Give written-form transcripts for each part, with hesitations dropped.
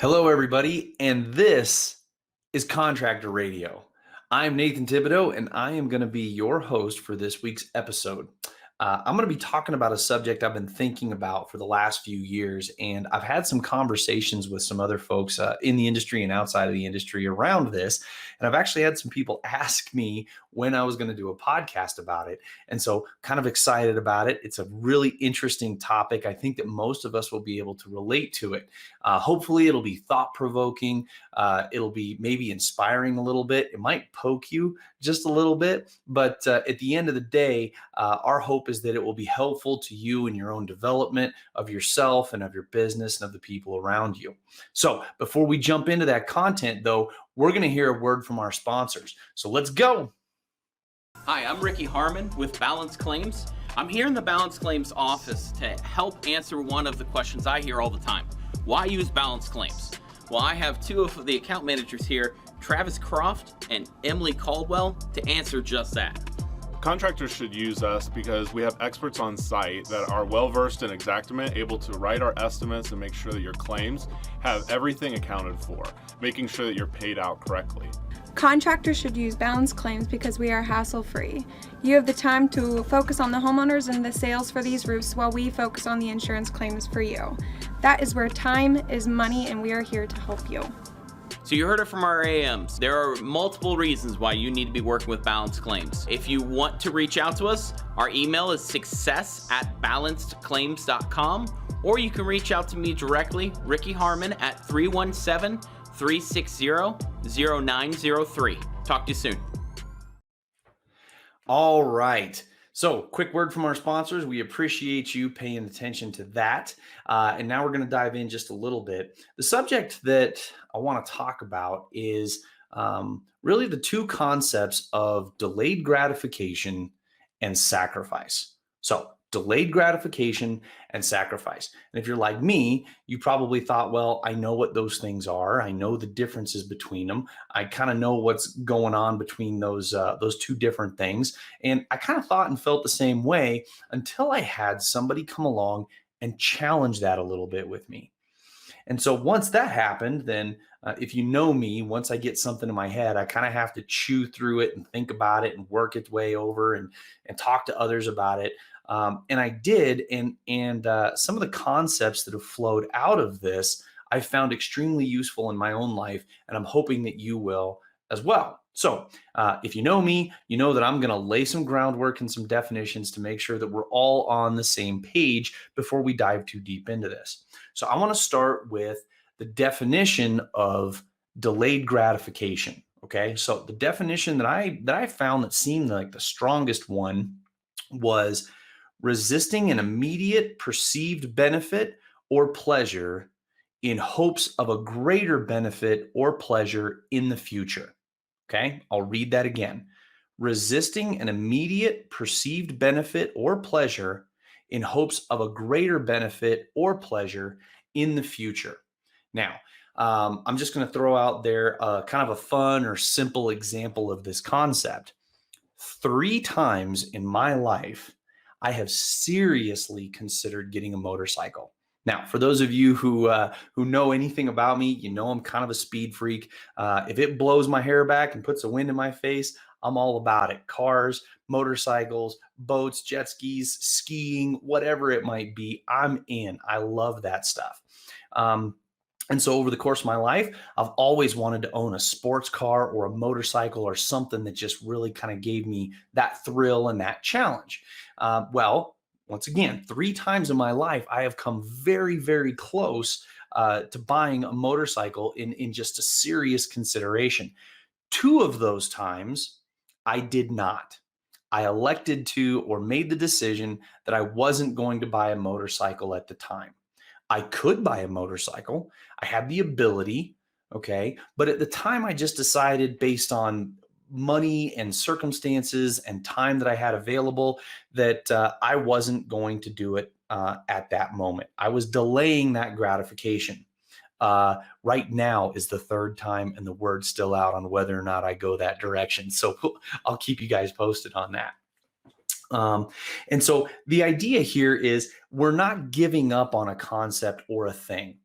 Hello, everybody, and this is Contractor Radio. I'm Nathan Thibodeau, and I am going to be your host for this week's episode. I'm going to be talking about a subject I've been thinking about for the last few years, and I've had some conversations with some other folks in the industry and outside of the industry around this. And I've actually had some people ask me when I was going to do a podcast about it. And so, kind of excited about it. It's a really interesting topic. I think that most of us will be able to relate to it. Hopefully, it'll be thought provoking. It'll be maybe inspiring a little bit. It might poke you just a little bit. But at the end of the day, our hope is that it will be helpful to you in your own development of yourself and of your business and of the people around you. So before we jump into that content, though, we're going to hear a word from our sponsors. So let's go. Hi, I'm Ricky Harmon with Balance Claims. I'm here in the Balance Claims office to help answer one of the questions I hear all the time. Why use Balance Claims? Well, I have two of the account managers here, Travis Croft and Emily Caldwell, to answer just that. Contractors should use us because we have experts on site that are well-versed in Xactimate, able to write our estimates and make sure that your claims have everything accounted for, making sure that you're paid out correctly. Contractors should use Balance Claims because we are hassle-free. You have the time to focus on the homeowners and the sales for these roofs while we focus on the insurance claims for you. That is where time is money, and we are here to help you. So you heard it from our AMs. There are multiple reasons why you need to be working with Balance Claims. If you want to reach out to us, our email is success@balancedclaims.com, or you can reach out to me directly, Ricky Harmon, at 317-360-0903. Talk to you soon. All right. So, quick word from our sponsors. We appreciate you paying attention to that. And now we're going to dive in just a little bit. The subject that I want to talk about is really the two concepts of delayed gratification and sacrifice. So, delayed gratification and sacrifice. And if you're like me, you probably thought, well, I know what those things are. I know the differences between them. I kind of know what's going on between those two different things. And I kind of thought and felt the same way until I had somebody come along and challenge that a little bit with me. And so once that happened, then if you know me, once I get something in my head, I kind of have to chew through it and think about it and work its way over and talk to others about it. And I did, and some of the concepts that have flowed out of this, I found extremely useful in my own life, and I'm hoping that you will as well. So if you know me, you know that I'm going to lay some groundwork and some definitions to make sure that we're all on the same page before we dive too deep into this. So I want to start with the definition of delayed gratification. Okay, so the definition that I found that seemed like the strongest one was resisting an immediate perceived benefit or pleasure in hopes of a greater benefit or pleasure in the future. Okay, I'll read that again. Resisting an immediate perceived benefit or pleasure in hopes of a greater benefit or pleasure in the future. Now, I'm just going to throw out there kind of a fun or simple example of this concept. 3 times in my life, I have seriously considered getting a motorcycle. Now, for those of you who know anything about me, you know I'm kind of a speed freak. If it blows my hair back and puts a wind in my face, I'm all about it. Cars, motorcycles, boats, jet skis, skiing, whatever it might be, I'm in. I love that stuff. And so over the course of my life, I've always wanted to own a sports car or a motorcycle or something that just really kind of gave me that thrill and that challenge. Well, once again, 3 times in my life, I have come very, very close to buying a motorcycle in just a serious consideration. 2 of those times, I did not. I elected to or made the decision that I wasn't going to buy a motorcycle at the time. I could buy a motorcycle. I had the ability, okay? But at the time, I just decided based on money and circumstances and time that I had available that I wasn't going to do it at that moment. I was delaying that gratification. Right now is the 3rd time, and the word's still out on whether or not I go that direction. So I'll keep you guys posted on that. And so the idea here is we're not giving up on a concept or a thing.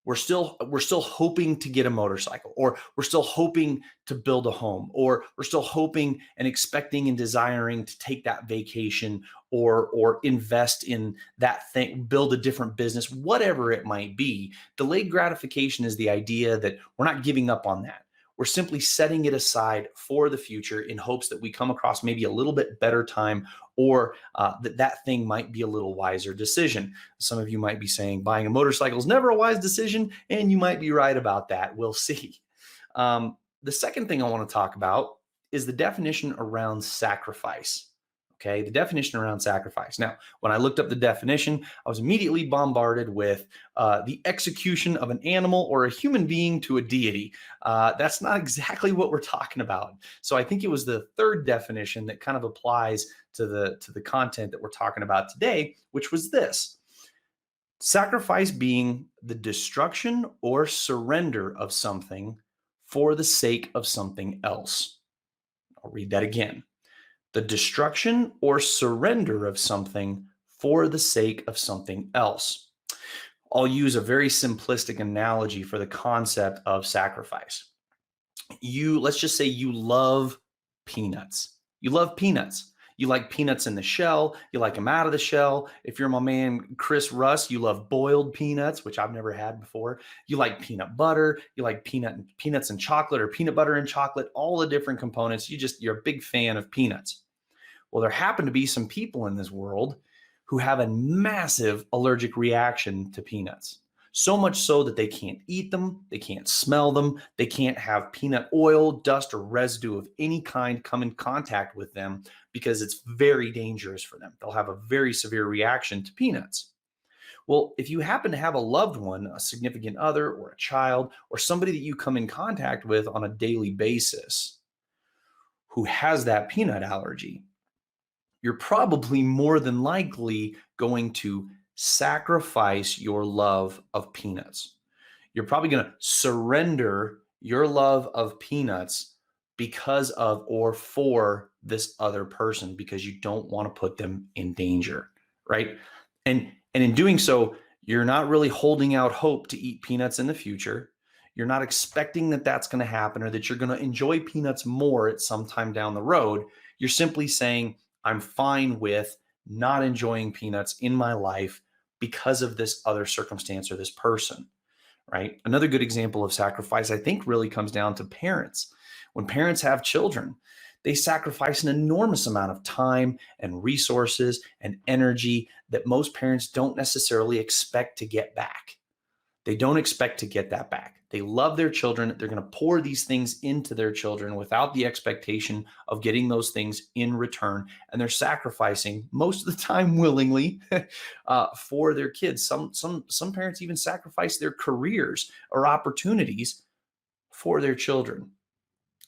we're still hoping to get a motorcycle, or we're still hoping to build a home, or we're still hoping and expecting and desiring to take that vacation, or invest in that thing, build a different business, whatever it might be. Delayed gratification is the idea that we're not giving up on that. We're simply setting it aside for the future in hopes that we come across maybe a little bit better time, or that thing might be a little wiser decision. Some of you might be saying buying a motorcycle is never a wise decision, and you might be right about that. We'll see. The second thing I want to talk about is the definition around sacrifice. Okay, the definition around sacrifice. Now, when I looked up the definition, I was immediately bombarded with the execution of an animal or a human being to a deity. That's not exactly what we're talking about. So I think it was the third definition that kind of applies to the content that we're talking about today, which was this: sacrifice being the destruction or surrender of something for the sake of something else. I'll read that again. The destruction or surrender of something for the sake of something else. I'll use a very simplistic analogy for the concept of sacrifice. Let's just say you love peanuts. You love peanuts. You like peanuts in the shell. You like them out of the shell. If you're my man, Chris Russ, you love boiled peanuts, which I've never had before. You like peanut butter. You like peanuts and chocolate, or peanut butter and chocolate, all the different components. You're a big fan of peanuts. Well, there happen to be some people in this world who have a massive allergic reaction to peanuts. So much so that they can't eat them, they can't smell them, they can't have peanut oil, dust, or residue of any kind come in contact with them, because it's very dangerous for them. They'll have a very severe reaction to peanuts. Well, if you happen to have a loved one, a significant other, or a child, or somebody that you come in contact with on a daily basis who has that peanut allergy, you're probably more than likely going to sacrifice your love of peanuts. You're probably going to surrender your love of peanuts because of or for this other person, because you don't want to put them in danger, right? And in doing so, you're not really holding out hope to eat peanuts in the future. You're not expecting that that's going to happen, or that you're going to enjoy peanuts more at some time down the road. You're simply saying, I'm fine with not enjoying peanuts in my life because of this other circumstance or this person, right? Another good example of sacrifice, I think, really comes down to parents. When parents have children, they sacrifice an enormous amount of time and resources and energy that most parents don't necessarily expect to get back. They don't expect to get that back. They love their children. They're going to pour these things into their children without the expectation of getting those things in return. And they're sacrificing, most of the time willingly, for their kids. Some parents even sacrifice their careers or opportunities for their children.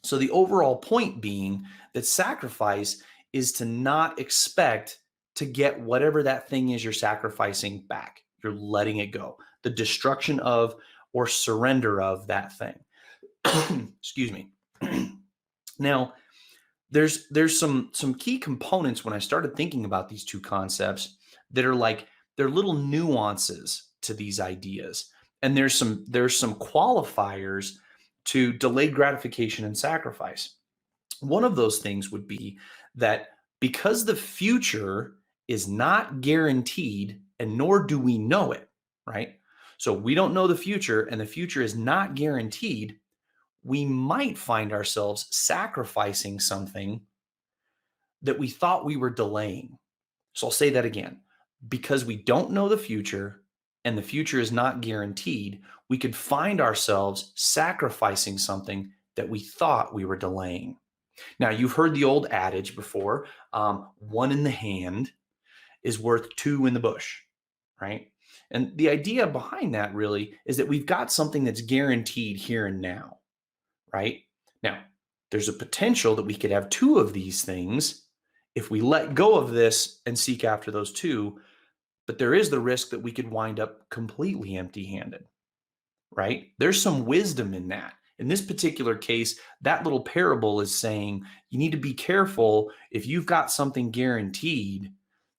So the overall point being that sacrifice is to not expect to get whatever that thing is you're sacrificing back. You're letting it go. The destruction of or surrender of that thing. Excuse me. Now, there's some key components when I started thinking about these two concepts that are like, they're little nuances to these ideas. And there's some qualifiers to delayed gratification and sacrifice. One of those things would be that because the future is not guaranteed, and nor do we know it, right? So we don't know the future, and the future is not guaranteed. We might find ourselves sacrificing something that we thought we were delaying. So I'll say that again. Because we don't know the future, and the future is not guaranteed, we could find ourselves sacrificing something that we thought we were delaying. Now, you've heard the old adage before, one in the hand is worth two in the bush, right? And the idea behind that really is that we've got something that's guaranteed here and now, right? Now, there's a potential that we could have two of these things if we let go of this and seek after those two, but there is the risk that we could wind up completely empty-handed, right? There's some wisdom in that. In this particular case, that little parable is saying you need to be careful if you've got something guaranteed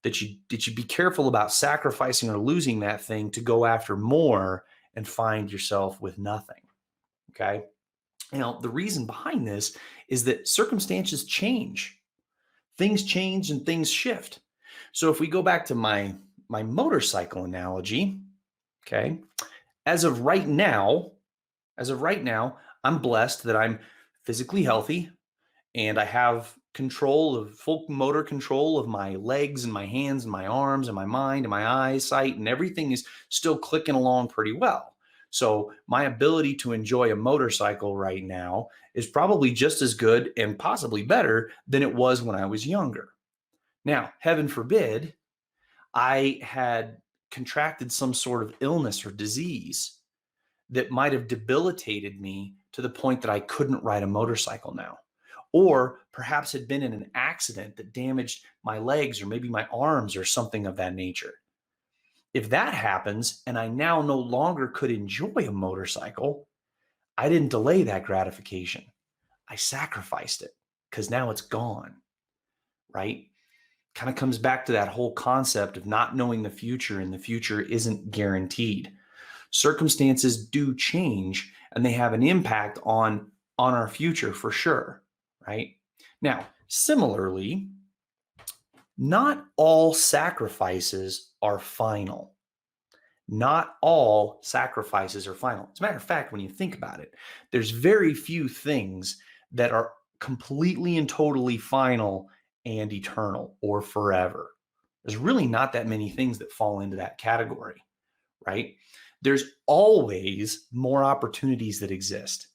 that you be careful about sacrificing or losing that thing to go after more and find yourself with nothing. Okay. Now, the reason behind this is that circumstances change, things change and things shift. So if we go back to my motorcycle analogy, okay, as of right now, I'm blessed that I'm physically healthy and I have full motor control of my legs and my hands and my arms and my mind and my eyesight, and everything is still clicking along pretty well. So my ability to enjoy a motorcycle right now is probably just as good and possibly better than it was when I was younger. Now, heaven forbid, I had contracted some sort of illness or disease that might have debilitated me to the point that I couldn't ride a motorcycle now. Or perhaps had been in an accident that damaged my legs or maybe my arms or something of that nature. If that happens and I now no longer could enjoy a motorcycle, I didn't delay that gratification. I sacrificed it because now it's gone, right? Kind of comes back to that whole concept of not knowing the future, and the future isn't guaranteed. Circumstances do change and they have an impact on our future for sure, right? Now, similarly, not all sacrifices are final. Not all sacrifices are final. As a matter of fact, when you think about it, there's very few things that are completely and totally final and eternal or forever. There's really not that many things that fall into that category, right? There's always more opportunities that exist.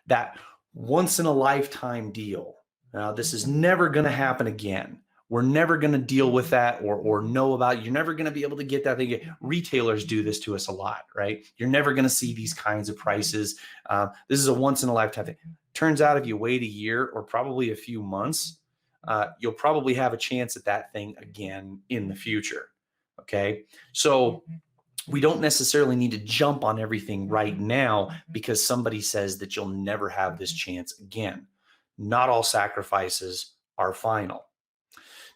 That once in a lifetime deal. Now, this is never going to happen again. We're never going to deal with that or know about it. You're never going to be able to get that thing. Retailers do this to us a lot, right? You're never going to see these kinds of prices. This is a once in a lifetime thing. Turns out if you wait a year or probably a few months, you'll probably have a chance at that thing again in the future. Okay. So we don't necessarily need to jump on everything right now because somebody says that you'll never have this chance again. Not all sacrifices are final.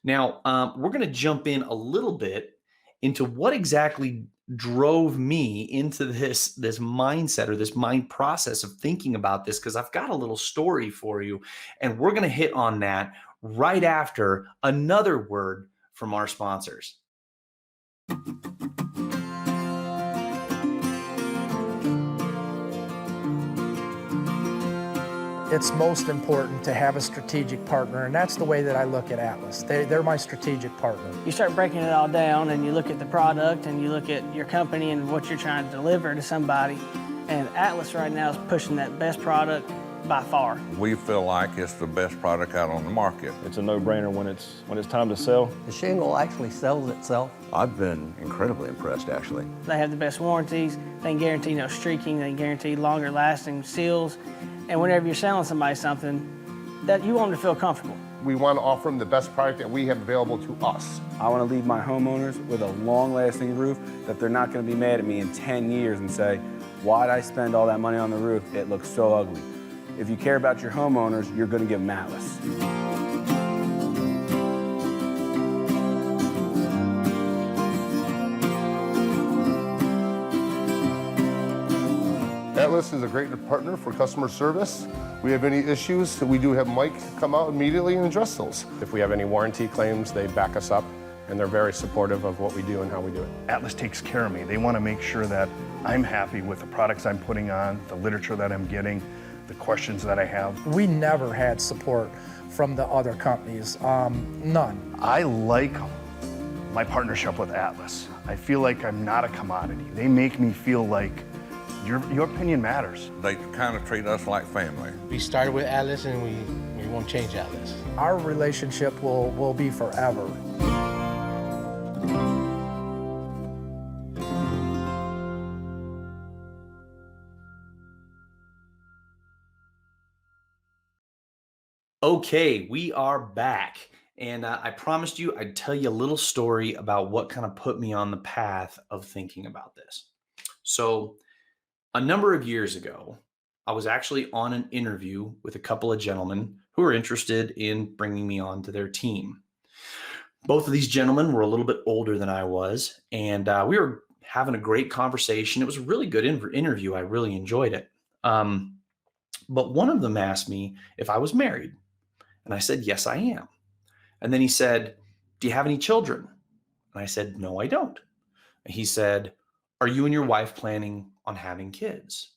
Now, we're going to jump in a little bit into what exactly drove me into this mindset or this mind process of thinking about this, because I've got a little story for you, and we're going to hit on that right after another word from our sponsors. It's most important to have a strategic partner, and that's the way that I look at Atlas. They're my strategic partner. You start breaking it all down and you look at the product and you look at your company and what you're trying to deliver to somebody, and Atlas right now is pushing that best product by far. We feel like it's the best product out on the market. It's a no-brainer when it's time to sell. The shingle actually sells itself. I've been incredibly impressed, actually. They have the best warranties. They can guarantee no streaking. They guarantee longer lasting seals. And whenever you're selling somebody something, that you want them to feel comfortable. We want to offer them the best product that we have available to us. I want to leave my homeowners with a long-lasting roof that they're not going to be mad at me in 10 years and say, why'd I spend all that money on the roof? It looks so ugly. If you care about your homeowners, you're going to give them Atlas. Atlas is a great partner for customer service. We have any issues, we do have Mike come out immediately and address those. If we have any warranty claims, they back us up, and they're very supportive of what we do and how we do it. Atlas takes care of me. They want to make sure that I'm happy with the products I'm putting on, the literature that I'm getting, the questions that I have. We never had support from the other companies, none. I like my partnership with Atlas. I feel like I'm not a commodity. They make me feel like your opinion matters. They kind of treat us like family. We started with Atlas and we won't change Atlas. Our relationship will be forever. Okay, we are back. And I promised you I'd tell you a little story about what kind of put me on the path of thinking about this. So a number of years ago, I was actually on an interview with a couple of gentlemen who were interested in bringing me onto their team. Both of these gentlemen were a little bit older than I was, and we were having a great conversation. It was a really good interview. I really enjoyed it. But one of them asked me if I was married. And I said, yes, I am. And then he said, do you have any children? And I said, no, I don't. And he said, are you and your wife planning on having kids?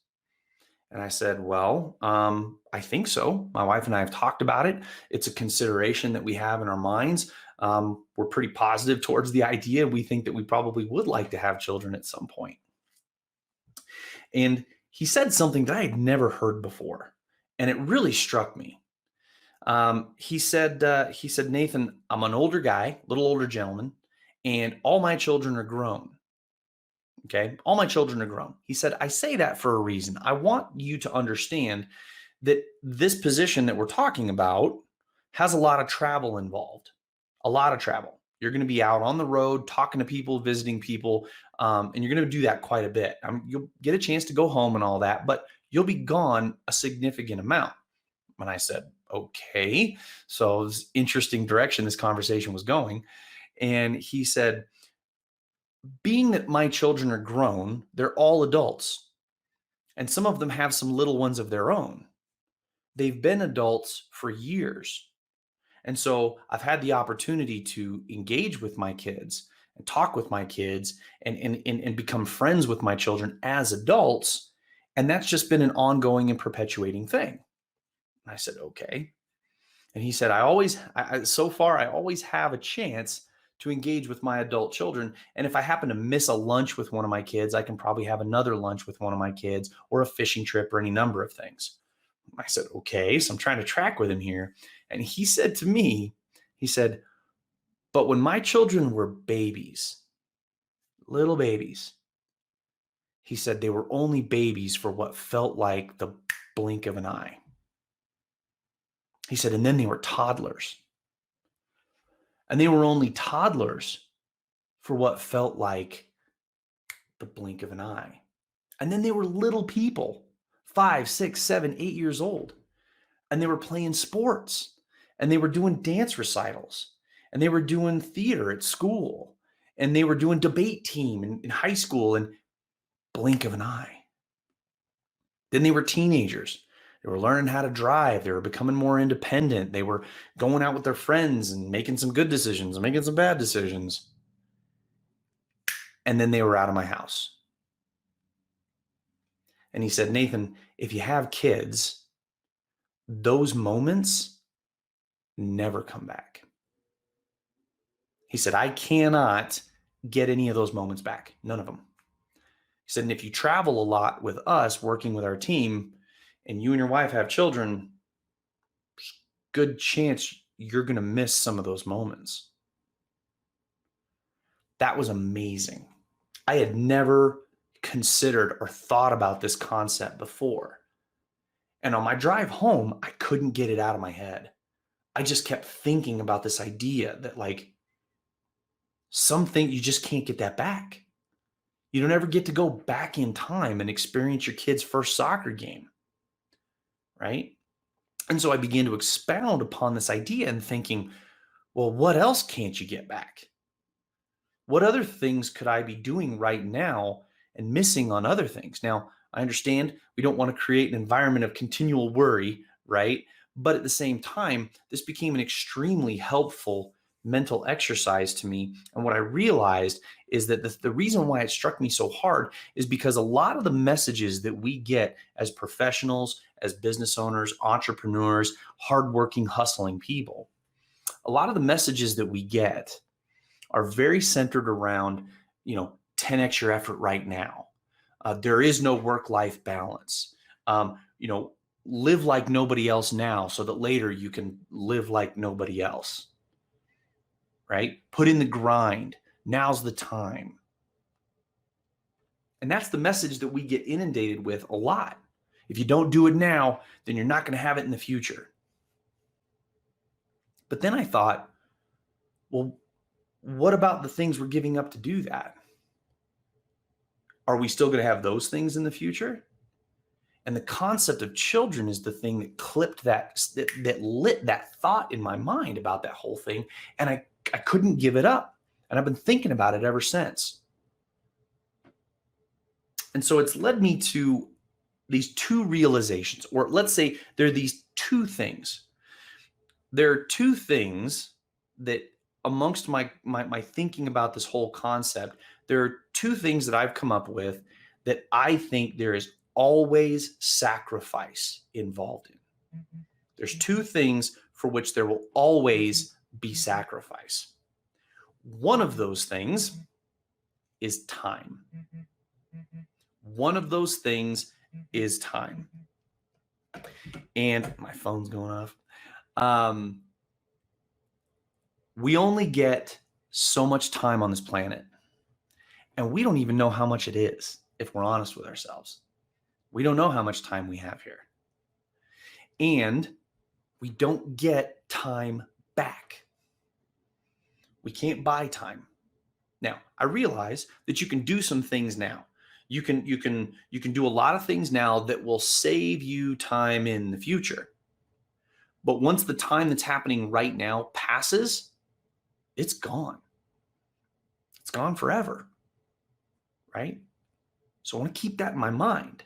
And I said, well, I think so. My wife and I have talked about it. It's a consideration that we have in our minds. We're pretty positive towards the idea. We think that we probably would like to have children at some point. And he said something that I had never heard before, and it really struck me. He said, Nathan, I'm an older guy, little older gentleman, and all my children are grown. Okay. All my children are grown. He said, I say that for a reason. I want you to understand that this position that we're talking about has a lot of travel involved, a lot of travel. You're going to be out on the road, talking to people, visiting people, and you're going to do that quite a bit. You'll get a chance to go home and all that, but you'll be gone a significant amount. And I said, okay. So it was interesting direction this conversation was going. And he said, being that my children are grown, they're all adults, and some of them have some little ones of their own. They've been adults for years. And so I've had the opportunity to engage with my kids and talk with my kids and become friends with my children as adults. And that's just been an ongoing and perpetuating thing. And I said, okay. And he said, so far, I always have a chance to engage with my adult children. And if I happen to miss a lunch with one of my kids, I can probably have another lunch with one of my kids, or a fishing trip, or any number of things. I said, okay. So I'm trying to track with him here. And he said to me, he said, but when my children were babies, little babies, he said they were only babies for what felt like the blink of an eye. He said, and then they were toddlers. And they were only toddlers for what felt like the blink of an eye. And then they were little people, 5, 6, 7, 8 years old. And they were playing sports. And they were doing dance recitals. And they were doing theater at school. And they were doing debate team in high school. And blink of an eye. Then they were teenagers. They were learning how to drive. They were becoming more independent. They were going out with their friends and making some good decisions and making some bad decisions. And then they were out of my house. And he said, Nathan, if you have kids, those moments never come back. He said, I cannot get any of those moments back. None of them. He said, and if you travel a lot with us, working with our team, and you and your wife have children, good chance you're going to miss some of those moments. That was amazing. I had never considered or thought about this concept before. And on my drive home, I couldn't get it out of my head. I just kept thinking about this idea that, like, something you just can't get that back. You don't ever get to go back in time and experience your kid's first soccer game. Right? And so I began to expound upon this idea and thinking, well, what else can't you get back? What other things could I be doing right now and missing on other things? Now, I understand we don't want to create an environment of continual worry, right? But at the same time, this became an extremely helpful mental exercise to me. And what I realized is that the reason why it struck me so hard is because a lot of the messages that we get as professionals, as business owners, entrepreneurs, hardworking, hustling people, a lot of the messages that we get are very centered around, 10x your effort right now. There is no work-life balance. Live like nobody else now so that later you can live like nobody else. Right? Put in the grind. Now's the time. And that's the message that we get inundated with a lot. If you don't do it now, then you're not going to have it in the future. But then I thought, well, what about the things we're giving up to do that? Are we still going to have those things in the future? And the concept of children is the thing that clipped that lit that thought in my mind about that whole thing. And I couldn't give it up. And I've been thinking about it ever since. And so it's led me to these two realizations, or let's say there are these two things. There are two things that amongst my thinking about this whole concept, there are two things that I've come up with that I think there is always sacrifice involved in. There's two things for which there will always be sacrifice. One of those things is time. One of those things is time. And my phone's going off. We only get so much time on this planet, and we don't even know how much it is, if we're honest with ourselves. We don't know how much time we have here. And we don't get time back. We can't buy time. Now, I realize that you can do some things now. You can do a lot of things now that will save you time in the future. But once the time that's happening right now passes, it's gone. It's gone forever, right? So I want to keep that in my mind.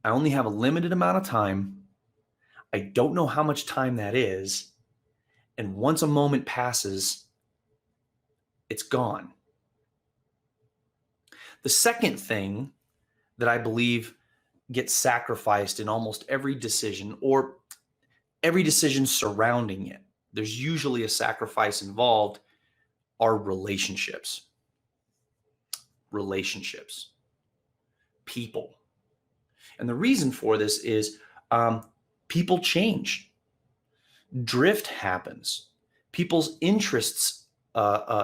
I only have a limited amount of time. I don't know how much time that is. And once a moment passes, it's gone. The second thing that I believe gets sacrificed in almost every decision, or every decision surrounding it, there's usually a sacrifice involved, are relationships. Relationships. People. And the reason for this is people change. Drift happens. People's interests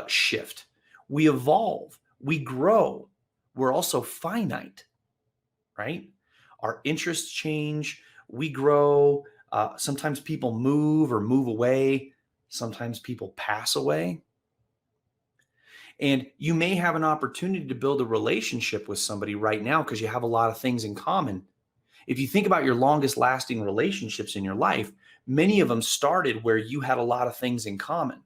shift. We evolve. We grow. We're also finite, right? Our interests change. We grow. Sometimes people move or move away. Sometimes people pass away. And you may have an opportunity to build a relationship with somebody right now because you have a lot of things in common. If you think about your longest lasting relationships in your life, many of them started where you had a lot of things in common.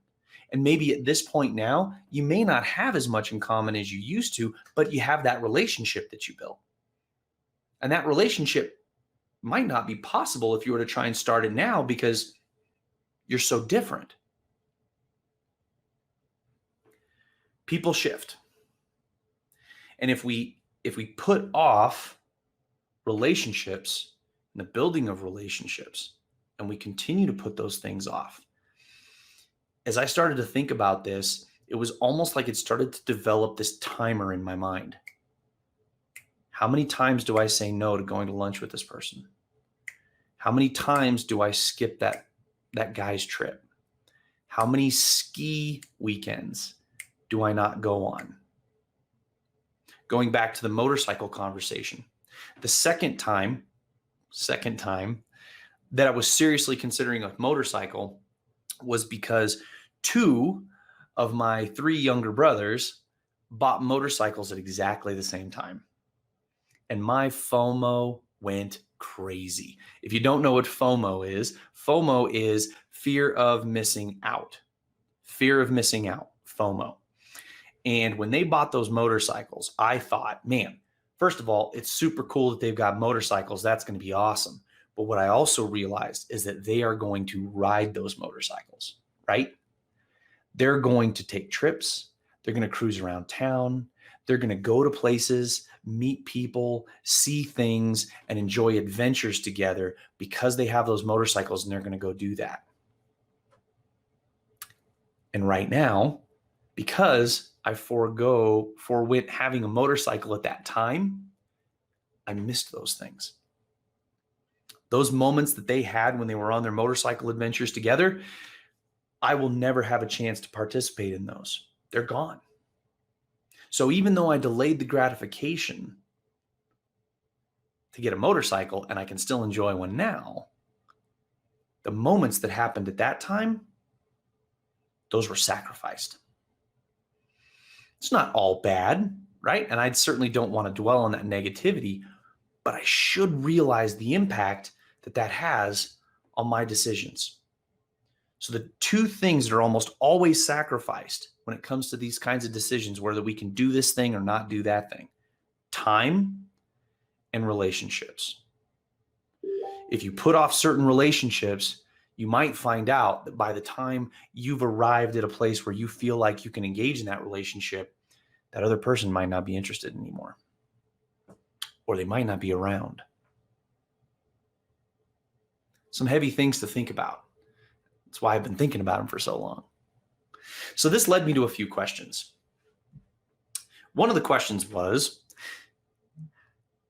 And maybe at this point now, you may not have as much in common as you used to, but you have that relationship that you built. And that relationship might not be possible if you were to try and start it now because you're so different. People shift. And if we put off relationships and the building of relationships, and we continue to put those things off, as I started to think about this, it was almost like it started to develop this timer in my mind. How many times do I say no to going to lunch with this person? How many times do I skip that guy's trip? How many ski weekends do I not go on? Going back to the motorcycle conversation, the second time that I was seriously considering a motorcycle was because 2 of my 3 younger brothers bought motorcycles at exactly the same time. And my FOMO went crazy. If you don't know what FOMO is fear of missing out. Fear of missing out, FOMO. And when they bought those motorcycles, I thought, man, first of all, it's super cool that they've got motorcycles. That's going to be awesome. But what I also realized is that they are going to ride those motorcycles, right? They're going to take trips. They're going to cruise around town. They're going to go to places, meet people, see things, and enjoy adventures together because they have those motorcycles and they're going to go do that. And right now, because I forwent having a motorcycle at that time, I missed those things. Those moments that they had when they were on their motorcycle adventures together, I will never have a chance to participate in those. They're gone. So even though I delayed the gratification to get a motorcycle and I can still enjoy one now, the moments that happened at that time, those were sacrificed. It's not all bad, right? And I certainly don't want to dwell on that negativity, but I should realize the impact that has on my decisions. So the 2 things that are almost always sacrificed when it comes to these kinds of decisions, whether we can do this thing or not do that thing, time and relationships. If you put off certain relationships, you might find out that by the time you've arrived at a place where you feel like you can engage in that relationship, that other person might not be interested anymore, or they might not be around. Some heavy things to think about. That's why I've been thinking about them for so long. So this led me to a few questions. One of the questions was,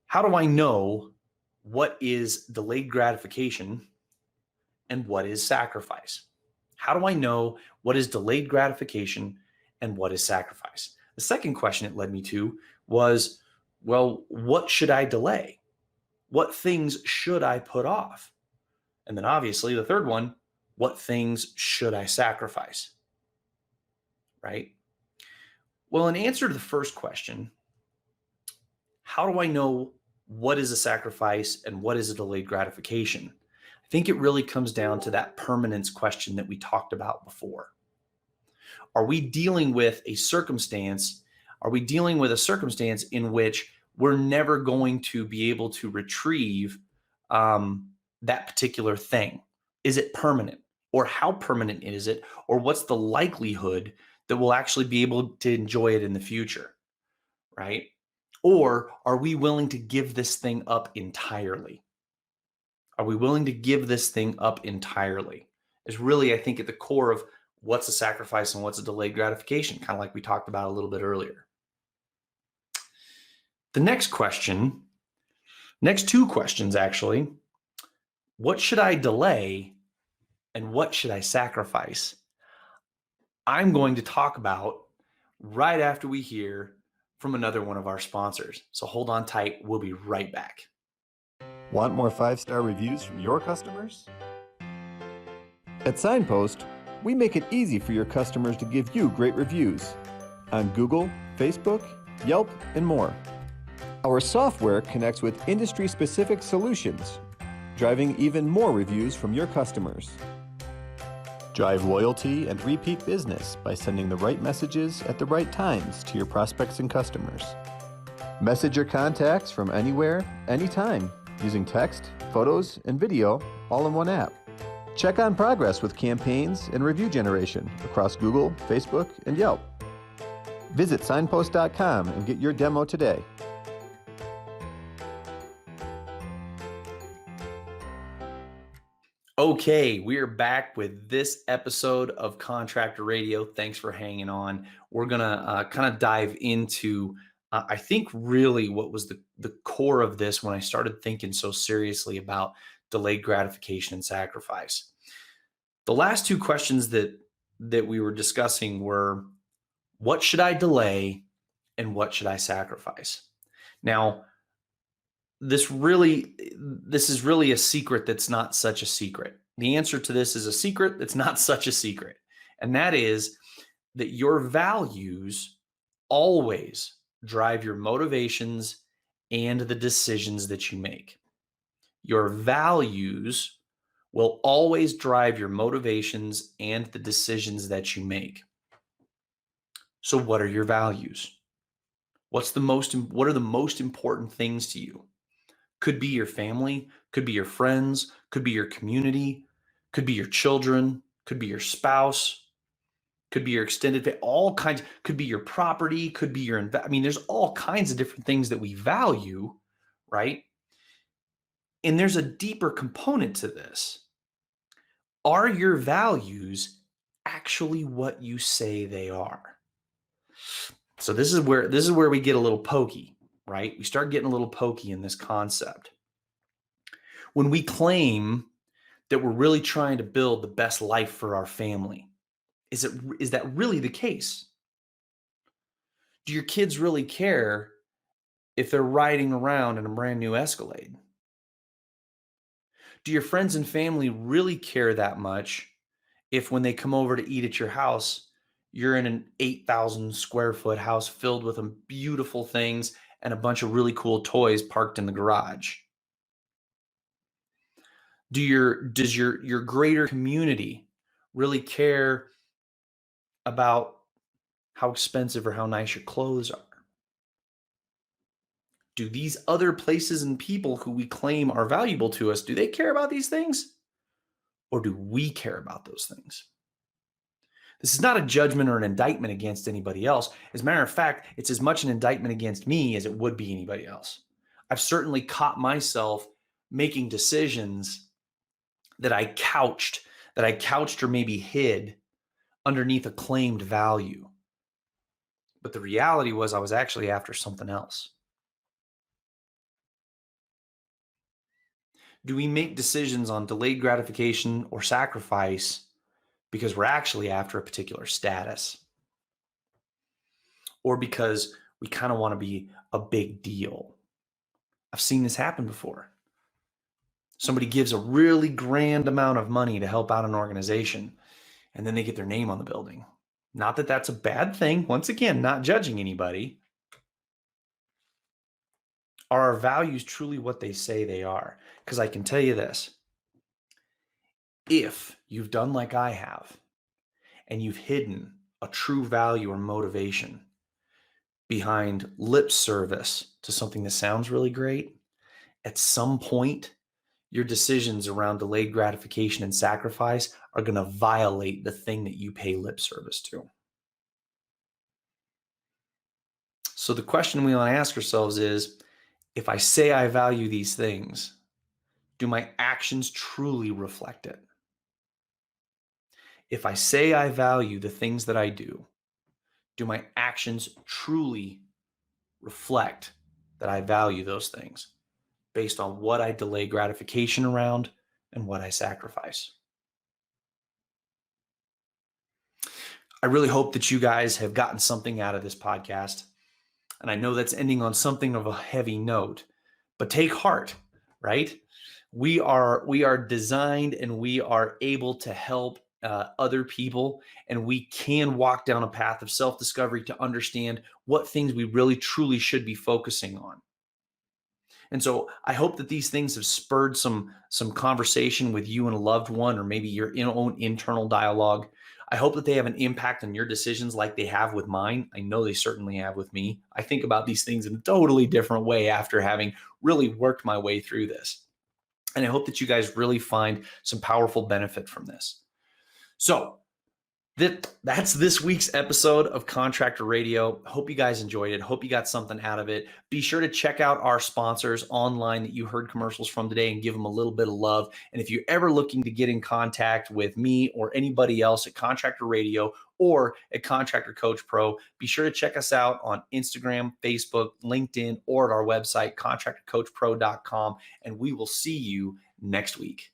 how do I know what is delayed gratification and what is sacrifice? How do I know what is delayed gratification and what is sacrifice? The second question it led me to was, well, what should I delay? What things should I put off? And then obviously the third one, what things should I sacrifice? Right? Well, in answer to the first question, how do I know what is a sacrifice and what is a delayed gratification? I think it really comes down to that permanence question that we talked about before. Are we dealing with a circumstance? Are we dealing with a circumstance in which we're never going to be able to retrieve that particular thing? Is it permanent? Or how permanent is it? Or what's the likelihood that we'll actually be able to enjoy it in the future, right? Or are we willing to give this thing up entirely? Are we willing to give this thing up entirely? Is really, I think, at the core of what's a sacrifice and what's a delayed gratification, kind of like we talked about a little bit earlier. The next question, next two questions actually, what should I delay and what should I sacrifice? I'm going to talk about right after we hear from another one of our sponsors. So hold on tight. We'll be right back. Want more 5-star reviews from your customers? At Signpost, we make it easy for your customers to give you great reviews on Google, Facebook, Yelp, and more. Our software connects with industry-specific solutions, driving even more reviews from your customers. Drive loyalty and repeat business by sending the right messages at the right times to your prospects and customers. Message your contacts from anywhere, anytime, using text, photos, and video all in one app. Check on progress with campaigns and review generation across Google, Facebook, and Yelp. Visit signpost.com and get your demo today. Okay, we're back with this episode of Contractor Radio. Thanks for hanging on. We're going to kind of dive into, I think, really what was the core of this when I started thinking so seriously about delayed gratification and sacrifice. The last two questions that we were discussing were, what should I delay and what should I sacrifice? Now, this is really a secret that's not such a secret. The answer to this is a secret that's not such a secret. And that is that your values always drive your motivations and the decisions that you make. Your values will always drive your motivations and the decisions that you make. So what are your values? What are the most important things to you? Could be your family, could be your friends, could be your community, could be your children, could be your spouse, could be your extended family, all kinds, could be your property, could be your, there's all kinds of different things that we value, right? And there's a deeper component to this. Are your values actually what you say they are? So this is where we get a little pokey, right? We start getting a little pokey in this concept. When we claim that we're really trying to build the best life for our family, is that really the case? Do your kids really care if they're riding around in a brand new Escalade? Do your friends and family really care that much if when they come over to eat at your house, you're in an 8,000 square foot house filled with beautiful things and a bunch of really cool toys parked in the garage? Does your greater community really care about how expensive or how nice your clothes are? do these other places and people who we claim are valuable to us, do they care about these things? Or do we care about those things? This is not a judgment or an indictment against anybody else. As a matter of fact, it's as much an indictment against me as it would be anybody else. I've certainly caught myself making decisions that I couched or maybe hid underneath a claimed value. But the reality was I was actually after something else. Do we make decisions on delayed gratification or sacrifice because we're actually after a particular status? Or because we kind of want to be a big deal? I've seen this happen before. Somebody gives a really grand amount of money to help out an organization, and then they get their name on the building. Not that that's a bad thing. Once again, not judging anybody. Are our values truly what they say they are? Because I can tell you this. If you've done like I have, and you've hidden a true value or motivation behind lip service to something that sounds really great, at some point, your decisions around delayed gratification and sacrifice are going to violate the thing that you pay lip service to. So the question we want to ask ourselves is, if I say I value these things, do my actions truly reflect it? If I say I value the things that I do my actions truly reflect that I value those things based on what I delay gratification around and what I sacrifice? I really hope that you guys have gotten something out of this podcast. And I know that's ending on something of a heavy note, but take heart, right? We are designed and we are able to help other people, and we can walk down a path of self-discovery to understand what things we really truly should be focusing on. And so I hope that these things have spurred some conversation with you and a loved one, or maybe your own internal dialogue. I hope that they have an impact on your decisions like they have with mine. I know they certainly have with me. I think about these things in a totally different way after having really worked my way through this. And I hope that you guys really find some powerful benefit from this. So that's this week's episode of Contractor Radio. Hope you guys enjoyed it. Hope you got something out of it. Be sure to check out our sponsors online that you heard commercials from today and give them a little bit of love. And if you're ever looking to get in contact with me or anybody else at Contractor Radio or at Contractor Coach Pro, be sure to check us out on Instagram, Facebook, LinkedIn, or at our website, contractorcoachpro.com. And we will see you next week.